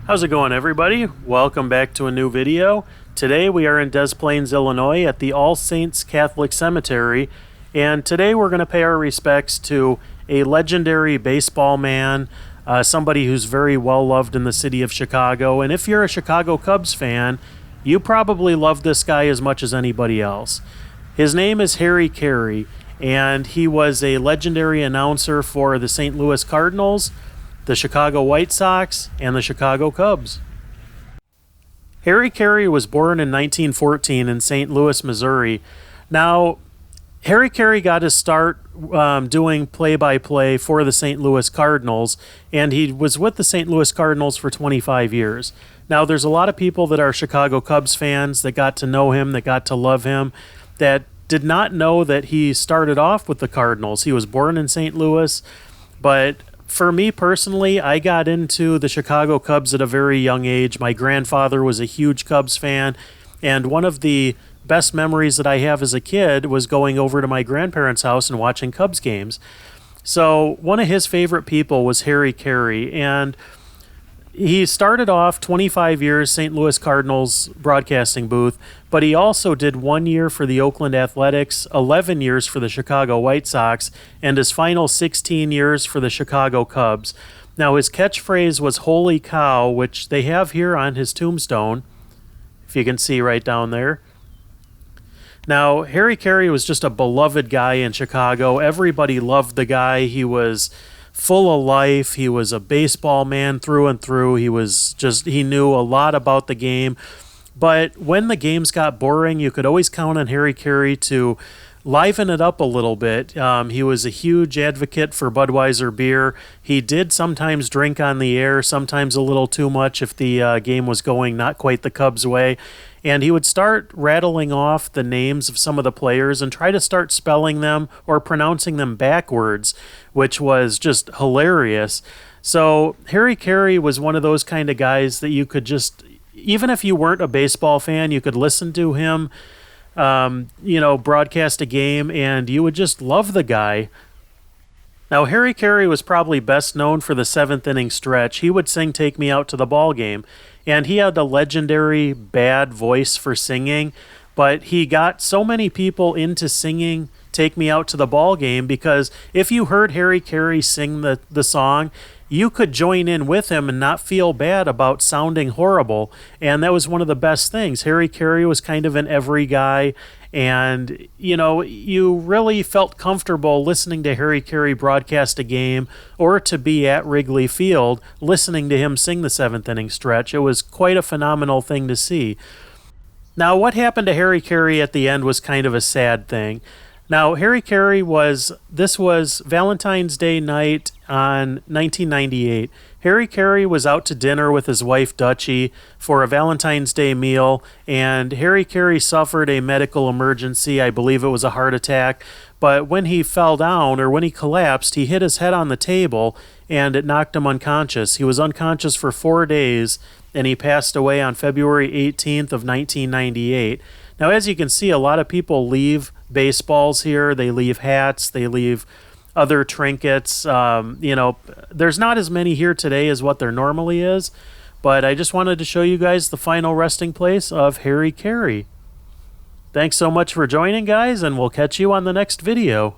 How's it going, everybody? Welcome back to a new video. Today we are in Des Plaines, Illinois at the All Saints Catholic Cemetery, and today we're going to pay our respects to a legendary baseball man, somebody who's very well loved in the city of Chicago. And if you're a Chicago Cubs fan, you probably love this guy as much as anybody else. His name is Harry Caray, and he was a legendary announcer for the St. Louis Cardinals, the Chicago White Sox, and the Chicago Cubs. Harry Caray was born in 1914 in St. Louis, Missouri. Now, Harry Caray got his start doing play-by-play for the St. Louis Cardinals, and he was with the St. Louis Cardinals for 25 years. Now, there's a lot of people that are Chicago Cubs fans that got to know him, that got to love him, that did not know that he started off with the Cardinals. He was born in St. Louis, but for me personally, I got into the Chicago Cubs at a very young age. My grandfather was a huge Cubs fan, and one of the best memories that I have as a kid was going over to my grandparents' house and watching Cubs games. So one of his favorite people was Harry Caray, and he started off 25 years St. Louis Cardinals broadcasting booth, but he also did 1 year for the Oakland Athletics, 11 years for the Chicago White Sox, and his final 16 years for the Chicago Cubs. Now, his catchphrase was "Holy cow," which they have here on his tombstone, if you can see right down there. Now, Harry Caray was just a beloved guy in Chicago. Everybody loved the guy. He was full of life. He was a baseball man through and through. He knew a lot about the game. But when the games got boring, you could always count on Harry Caray to liven it up a little bit. He was a huge advocate for Budweiser beer. He did sometimes drink on the air, sometimes a little too much if the game was going not quite the Cubs' way. And he would start rattling off the names of some of the players and try to start spelling them or pronouncing them backwards, which was just hilarious. So Harry Caray was one of those kind of guys that you could just, even if you weren't a baseball fan, you could listen to him, broadcast a game, and you would just love the guy. Now, Harry Caray was probably best known for the seventh inning stretch. He would sing "Take Me Out to the Ball Game," and he had a legendary bad voice for singing, but he got so many people into singing "Take Me Out to the Ball Game" because if you heard Harry Caray sing the song, you could join in with him and not feel bad about sounding horrible, and that was one of the best things. Harry Caray was kind of an every guy, and you really felt comfortable listening to Harry Caray broadcast a game or to be at Wrigley Field listening to him sing the seventh inning stretch. It was quite a phenomenal thing to see. Now, what happened to Harry Caray at the end was kind of a sad thing. Now, Harry Caray this was Valentine's Day night on 1998. Harry Caray was out to dinner with his wife, Dutchie, for a Valentine's Day meal, and Harry Caray suffered a medical emergency. I believe it was a heart attack, but when he fell down, or when he collapsed, he hit his head on the table, and it knocked him unconscious. He was unconscious for 4 days, and he passed away on February 18th of 1998. Now, as you can see, a lot of people leave baseballs here. They leave hats. They leave other trinkets. There's not as many here today as what there normally is, but I just wanted to show you guys the final resting place of Harry Caray. Thanks so much for joining, guys, and we'll catch you on the next video.